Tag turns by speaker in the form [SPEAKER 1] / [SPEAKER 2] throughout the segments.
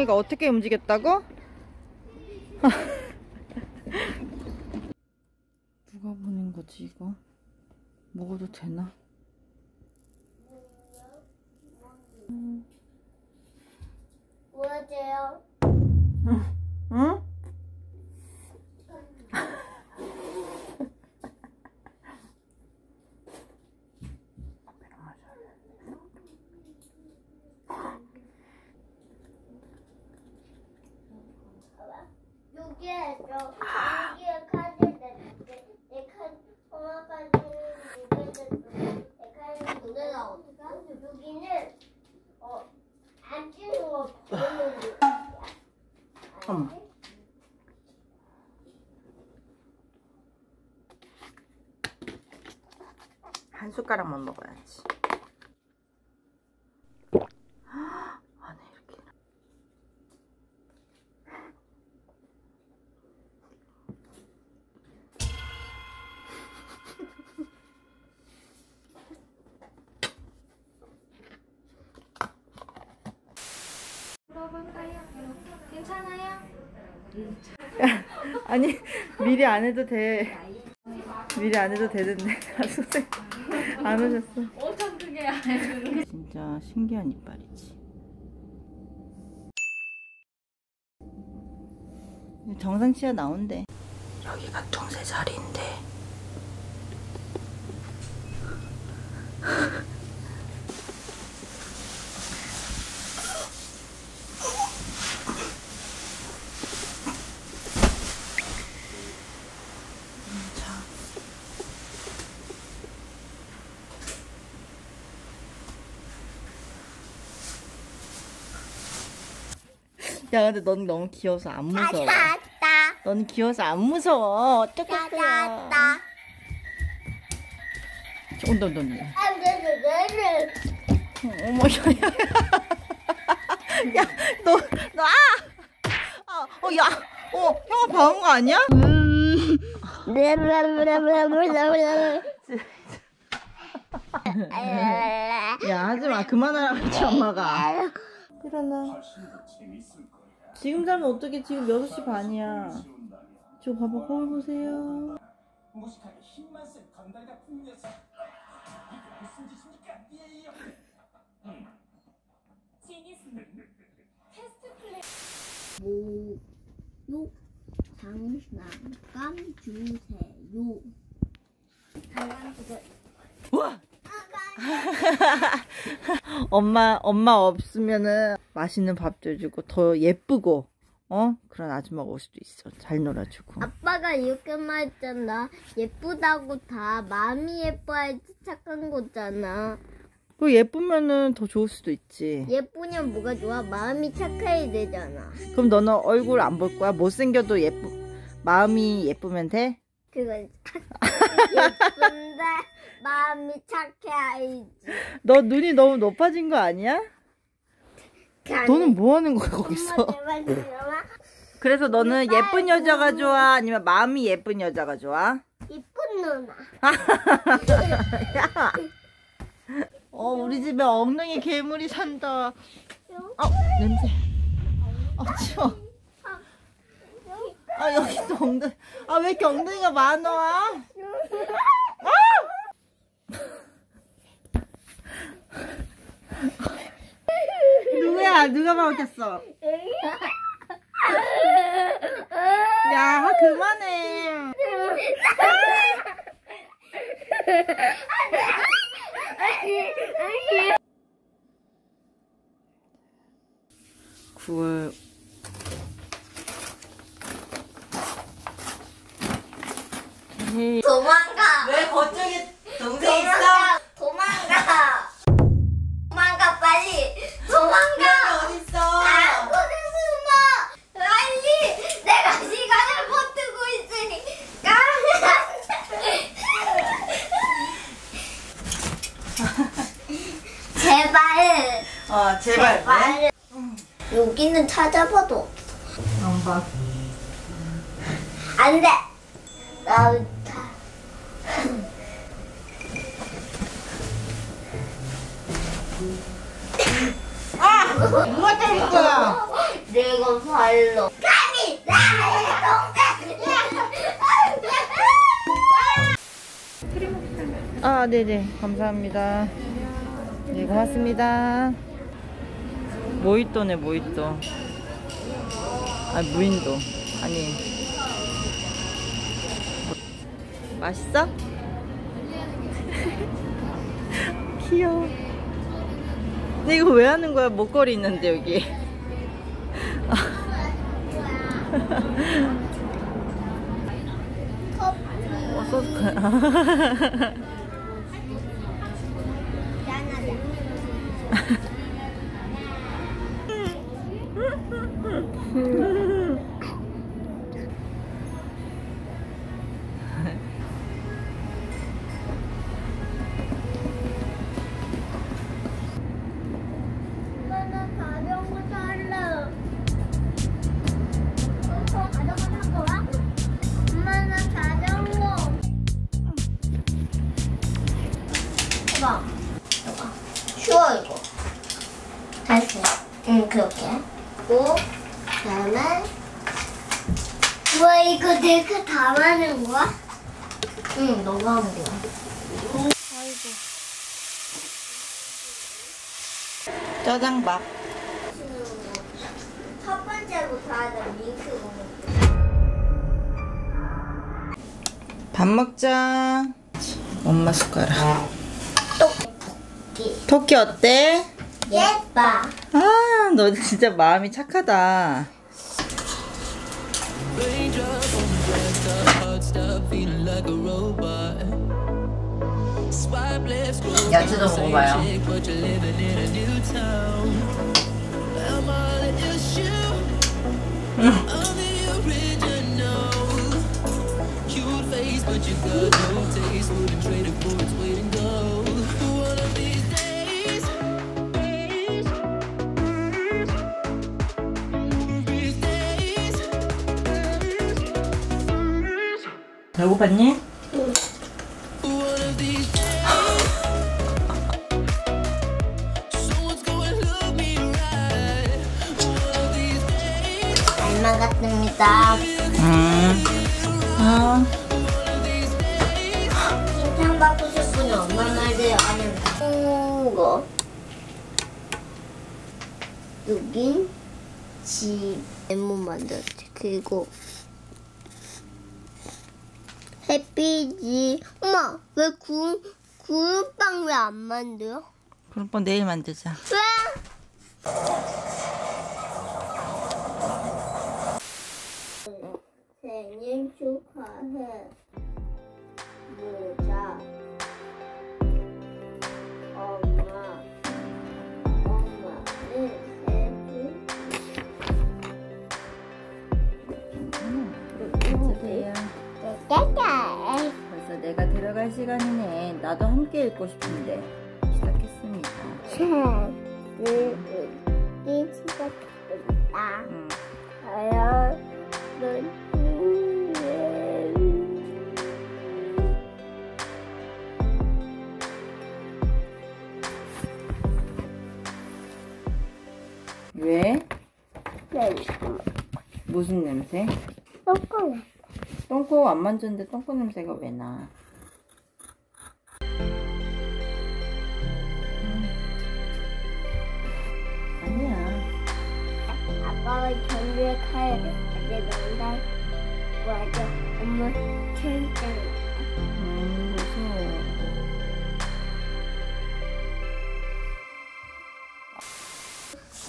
[SPEAKER 1] 가 어떻게 움직였다고? 누가 보낸 거지 이거? 먹어도 되나?
[SPEAKER 2] 뭐하세요?
[SPEAKER 1] 응?
[SPEAKER 2] 여기에 카드 내 카드 엄마 카드는 내 카드는 내가 어디가? 여기는 안 찍는 거 보는 거.
[SPEAKER 1] 한 숟가락만 먹어야지. 안에 이렇게.
[SPEAKER 2] 물어볼까요? 괜찮아요?
[SPEAKER 1] 아니 미리 안 해도 돼. 미리 안 해도 되는데 선생님 안 오셨어.
[SPEAKER 2] 엄청 크게 해.
[SPEAKER 1] 진짜 신기한 이빨이지. 정상치가 나온대. 여기가 둥세 자리인데. 야 근데 넌 너무 귀여워서 안 무서워. 넌 귀여워서 안 무서워. 어떡할 거야. 온다. 어머 야 너 형아 봐온 거 아니야? 야 하지마 그만하라고 했지 엄마가. 일어나. 지금 자면 어떡해. 지금 6시 반이야. 저 봐봐 거울 보세요. 무식하게 힘만 쓴 건달과 풍녀사. 이게 무슨 짓입니까?
[SPEAKER 2] 모욕 장난감 주세요.
[SPEAKER 1] 우와! 엄마 없으면은 맛있는 밥도 주고 더 예쁘고 그런 아줌마가 올 수도 있어. 잘 놀아주고.
[SPEAKER 2] 아빠가 이렇게 말했잖아. 예쁘다고 다 마음이 예뻐야지 착한 거잖아.
[SPEAKER 1] 그 예쁘면은 더 좋을 수도 있지.
[SPEAKER 2] 예쁘면 뭐가 좋아? 마음이 착해야 되잖아.
[SPEAKER 1] 그럼 너는 얼굴 안 볼 거야? 못생겨도 마음이 예쁘면 돼?
[SPEAKER 2] 그건 예쁜데 마음이 착해야지.
[SPEAKER 1] 너 눈이 너무 높아진 거 아니야? 너는 뭐 하는 거야 거기서? 그래서 너는 예쁜 여자가 좋아? 아니면 마음이 예쁜 여자가 좋아?
[SPEAKER 2] 예쁜 누나.
[SPEAKER 1] 야. 우리 집에 엉덩이 괴물이 산다. 냄새. 치워. 여기 또 엉덩이. 왜 이렇게 엉덩이가 많아? 누구야? 누가 먹었겠어? 야, 그만해. 구월
[SPEAKER 2] 도망가.
[SPEAKER 1] 왜 거쪽에 동생 있어?
[SPEAKER 2] 도망가. 도망가 빨리. 도망가.
[SPEAKER 1] 어딨어?
[SPEAKER 2] 곳에 숨어. 빨리. 내가 시간을 못 두고 있으니까.
[SPEAKER 1] 제발. 네?
[SPEAKER 2] 여기는 찾아봐도 없어.
[SPEAKER 1] 안 봐.
[SPEAKER 2] 안 돼. 나부터.
[SPEAKER 1] 누가 때릴 거야?
[SPEAKER 2] 내가 발로. 감히 나의
[SPEAKER 1] 아, 네네. 감사합니다. 네, 고맙습니다. 모히또네, 모히또. 아, 무인도. 아니. 맛있어? 귀여워. 근데 이거 왜 하는 거야? 목걸이 있는데, 여기. 소스.
[SPEAKER 2] 쉬워 이거. 다시. 응 그렇게. 또 그다음에 와 이거 내가 다 하는 거야? 응 너가 하면 돼. 아이고.
[SPEAKER 1] 짜장밥.
[SPEAKER 2] 첫 번째부터 하자 밍크 먹는
[SPEAKER 1] 밥 먹자. 엄마 숟가락.
[SPEAKER 2] 떡볶이.
[SPEAKER 1] 토끼 어때?
[SPEAKER 2] 예뻐.
[SPEAKER 1] 아, 너 진짜 마음이 착하다. 야채도 먹어봐요. 배고팠니?
[SPEAKER 2] 응. 잘 먹었습니다. 칭찬받고 싶으면 엄마 말대로 안 한다. 거. 여긴 집 레몬 만들었지. 그리고 햇빛이 엄마 왜 구름빵 왜 안 만들어?
[SPEAKER 1] 그럼 내일 만들자.
[SPEAKER 2] 왜? 생일 축하해. 모자. 엄마는
[SPEAKER 1] 벌써 내가 들어갈 시간이네. 나도 함께 읽고 싶은데. 시작했습니다.
[SPEAKER 2] 읽기 시작했습니다.
[SPEAKER 1] 왜?
[SPEAKER 2] 네.
[SPEAKER 1] 무슨 냄새?
[SPEAKER 2] 똥꼬.
[SPEAKER 1] 똥꼬 안 만졌는데 똥꼬 냄새가 왜 나? 아니야.
[SPEAKER 2] 아빠가 전주에 칼 어제 넣는다고 하죠. 엄마 천장.
[SPEAKER 1] 무서워.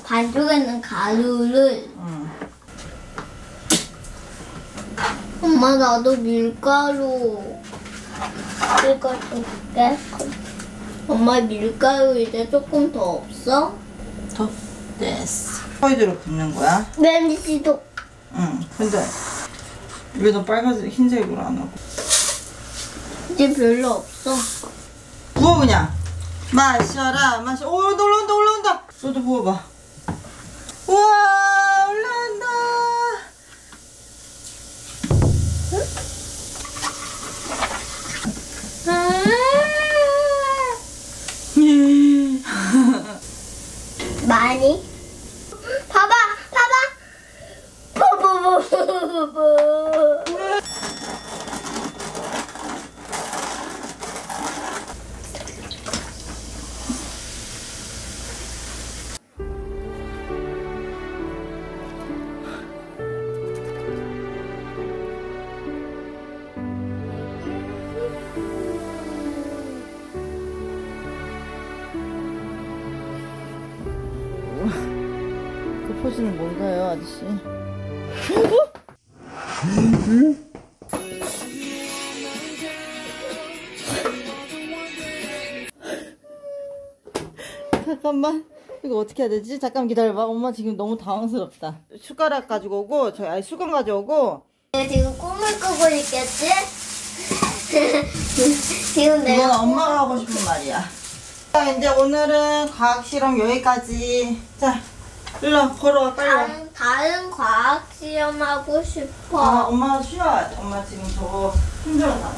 [SPEAKER 2] 반죽에는 가루를. 엄마 나도 밀가루 줄게. 엄마 밀가루 이제 조금 더 없어?
[SPEAKER 1] 더 됐어. 스파이드로 붓는 거야?
[SPEAKER 2] 왠지도.
[SPEAKER 1] 응. 근데 왜 너 빨간색 흰색으로 안 하고?
[SPEAKER 2] 이제 별로 없어.
[SPEAKER 1] 부어 그냥. 마셔라 마셔. 오 올라온다 올라온다. 너도 부어봐. 우와, 올라간다.
[SPEAKER 2] 많이? 봐봐, 봐봐. 뽀뽀뽀뽀뽀뽀.
[SPEAKER 1] 그 포즈는 뭔가요, 아저씨? 잠깐만, 이거 어떻게 해야 되지? 잠깐 기다려봐. 엄마 지금 너무 당황스럽다. 숟가락 가지고 오고, 아니 수건 가져오고.
[SPEAKER 2] 내가 지금 꿈을 꾸고 있겠지? 지금
[SPEAKER 1] 이건
[SPEAKER 2] 내가
[SPEAKER 1] 엄마가 하고 싶은 말이야. 자, 이제 오늘은 과학 실험 여기까지. 자, 일로 걸어와, 빨리 와.
[SPEAKER 2] 다른 과학 시험하고 싶어.
[SPEAKER 1] 아, 엄마 쉬어야 돼. 엄마 지금 저거 힘들었나 봐.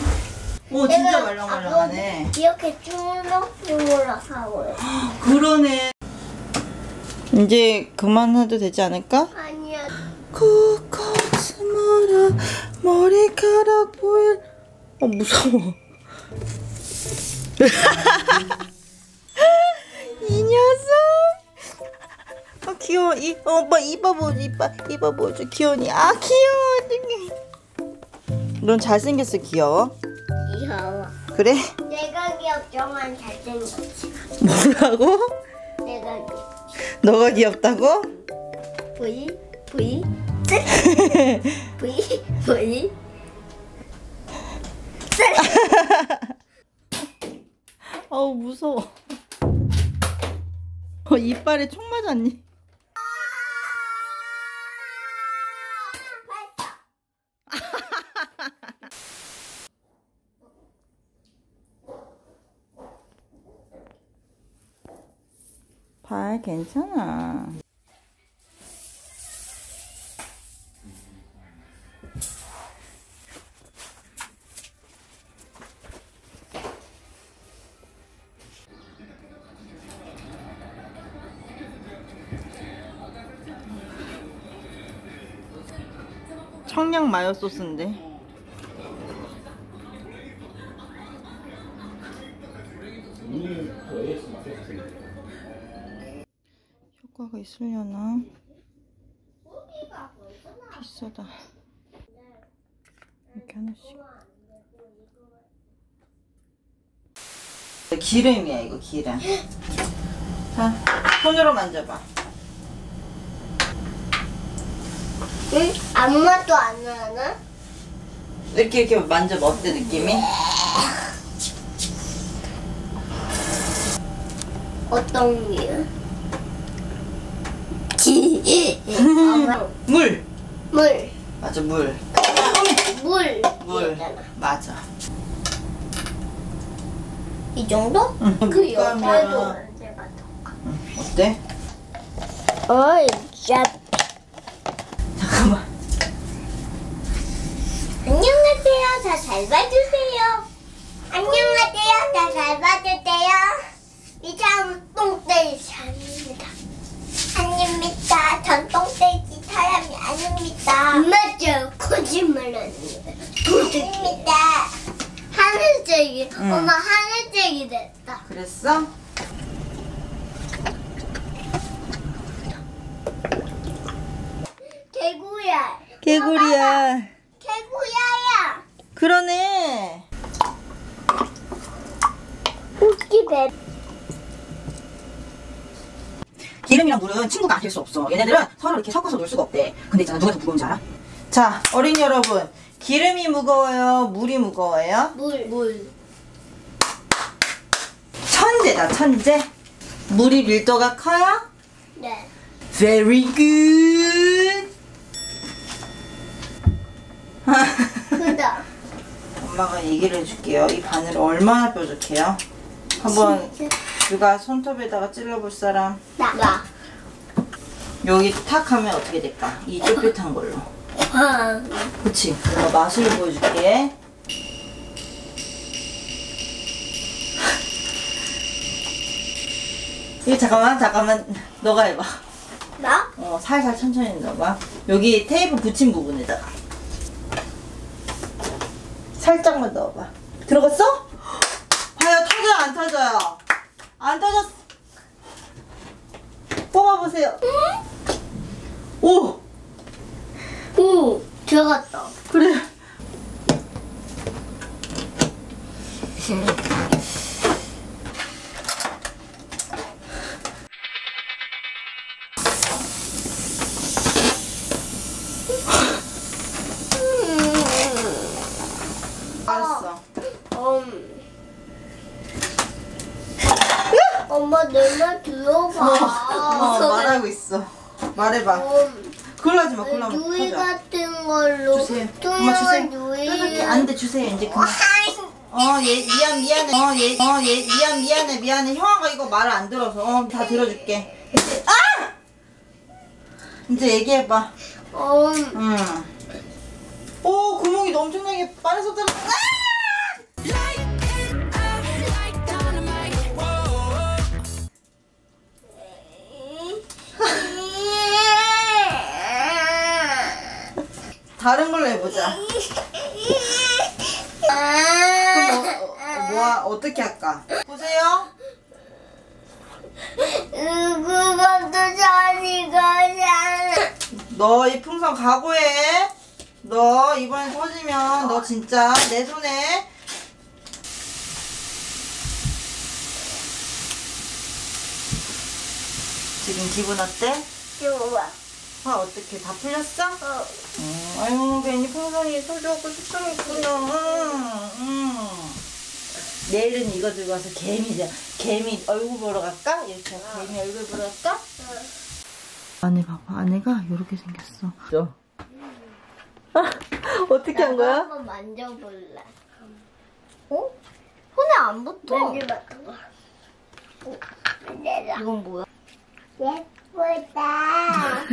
[SPEAKER 1] 오, 진짜 말랑말랑하네.
[SPEAKER 2] 이렇게 쭈물럭쭈물럭 하고요.
[SPEAKER 1] 그러네. 이제 그만해도 되지 않을까?
[SPEAKER 2] 아니야.
[SPEAKER 1] 코코스모라 머리카락 보일. 무서워. 이 녀석. 귀여워. 오빠 이뻐 보여줘. 이뻐 보여줘. 귀여우니. 아, 귀여워. 넌 잘생겼어. 귀여워?
[SPEAKER 2] 귀여워.
[SPEAKER 1] 그래?
[SPEAKER 2] 내가 귀엽지만 잘생겼지.
[SPEAKER 1] 뭐라고?
[SPEAKER 2] 내가 귀엽지.
[SPEAKER 1] 너가 귀엽다고?
[SPEAKER 2] V V V V
[SPEAKER 1] 어우, 무서워. 이빨에 총 맞았니? 발 괜찮아. 청양 마요 소스인데. 효과가 있으려나? 비싸다. 이렇게 하나씩. 기름이야, 이거 기름. 자, 손으로 만져봐.
[SPEAKER 2] 응? 아무 맛도 안 나나?
[SPEAKER 1] 이렇게 만져봐. 어때, 느낌이?
[SPEAKER 2] 어떤 게?
[SPEAKER 1] 물!
[SPEAKER 2] 물.
[SPEAKER 1] 맞아, 물.
[SPEAKER 2] 물.
[SPEAKER 1] 물.
[SPEAKER 2] 있잖아.
[SPEAKER 1] 맞아.
[SPEAKER 2] 이 정도?
[SPEAKER 1] 응.
[SPEAKER 2] 그 여자도
[SPEAKER 1] 물감이랑-
[SPEAKER 2] 내가 더.
[SPEAKER 1] 어때?
[SPEAKER 2] 어이, 짭.
[SPEAKER 1] 잠깐만.
[SPEAKER 2] 안녕하세요. 다 잘 봐주세요. 안녕하세요. 다 잘 봐주세요. 이 사람은 똥돼지 사람입니다. 아닙니다. 전 똥돼지 사람이 아닙니다. 맞아요. 거짓말합니다. 도둑입니다. 하늘색이,
[SPEAKER 1] 응.
[SPEAKER 2] 엄마 하늘색이 됐다.
[SPEAKER 1] 그랬어?
[SPEAKER 2] 개구야.
[SPEAKER 1] 개구리야.
[SPEAKER 2] 개구야야.
[SPEAKER 1] 그러네.
[SPEAKER 2] 웃기 배.
[SPEAKER 3] 기름이랑 물은 친구가 될 수 없어. 얘네들은 서로 이렇게 섞어서 놀 수가 없대. 근데 있잖아, 누가 더 무거운지 알아?
[SPEAKER 1] 자, 어린이 여러분. 기름이 무거워요? 물이 무거워요?
[SPEAKER 2] 물.
[SPEAKER 1] 천재다, 천재. 물이 밀도가 커요?
[SPEAKER 2] 네.
[SPEAKER 1] Very good.
[SPEAKER 2] 크다.
[SPEAKER 1] 엄마가 얘기를 해줄게요. 이 바늘을 얼마나 뾰족해요? 한번 누가 손톱에다가 찔러볼 사람?
[SPEAKER 2] 나.
[SPEAKER 1] 여기 탁 하면 어떻게 될까? 이 쫄깃한 걸로. 그치? 내가 맛을 보여줄게. 이거 잠깐만 너가 해봐.
[SPEAKER 2] 나?
[SPEAKER 1] 살살 천천히 넣어봐. 여기 테이프 붙인 부분에다가 살짝만 넣어봐. 들어갔어? 과연 터져요 안 터져요? 안 터졌어. 뽑아보세요. 오!
[SPEAKER 2] 오, 들어갔다.
[SPEAKER 1] 그래. 알았어.
[SPEAKER 2] 엄마 내 말 들어봐.
[SPEAKER 1] 말하고 있어. 말해봐. 그걸로 하지 마. 그걸로 하면
[SPEAKER 2] 유리
[SPEAKER 1] 터져.
[SPEAKER 2] 같은 걸로.
[SPEAKER 1] 주세요. 엄마 주세요.
[SPEAKER 2] 유리.
[SPEAKER 1] 이렇게 안 돼. 주세요. 이제 그만. 얘 미안해. 미안해. 형아가 이거 말을 안 들어서. 다 들어줄게. 이제, 이제 얘기해봐. 오, 구멍이 엄청나게 빠져서 들어. 다른 걸로 해보자. 그럼 어떻게 할까? 보세요.
[SPEAKER 2] 그것도 자리가잖아.
[SPEAKER 1] 너 이 풍선 각오해. 너 이번에 터지면 너 진짜 내 손에. 지금 기분 어때?
[SPEAKER 2] 좋아.
[SPEAKER 1] 화 어떻게 다 풀렸어? 아유 괜히 풍선이 터져갖고 속상했구나. 내일은 이거 들고 와서 개미 얼굴 보러 갈까? 이렇게 하고 개미 얼굴 보러 갈까? 안에 봐봐. 안에가 이렇게 생겼어. 어떻게 한 거야?
[SPEAKER 2] 한번 만져볼래. 손에 안 붙어. 만져봐. 이건 뭐야? 예쁘다.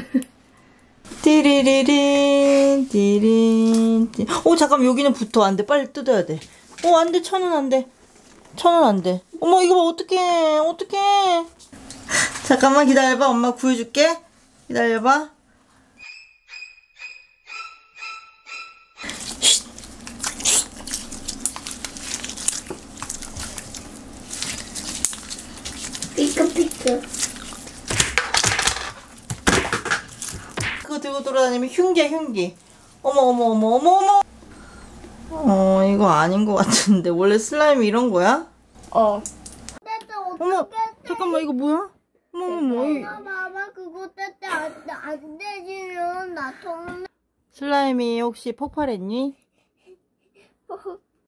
[SPEAKER 1] 띠리리린 띠린. 잠깐만 여기는 붙어. 안 돼. 빨리 뜯어야 돼. 안 돼. 천은 안 돼. 천은 안 돼. 어머 이거 봐. 어떡해. 잠깐만 기다려봐. 엄마 구해줄게. 기다려봐.
[SPEAKER 2] 삐끗삐끗.
[SPEAKER 1] 그거 들고 돌아다니면 흉기. 어머. 이거 아닌 것 같은데. 원래 슬라임이 이런 거야?
[SPEAKER 2] 어머,
[SPEAKER 1] 잠깐만 이거 뭐야? 어머.
[SPEAKER 2] 봐봐, 그거 뗄때 안 되지면 나 손.
[SPEAKER 1] 슬라임이 혹시 폭발했니?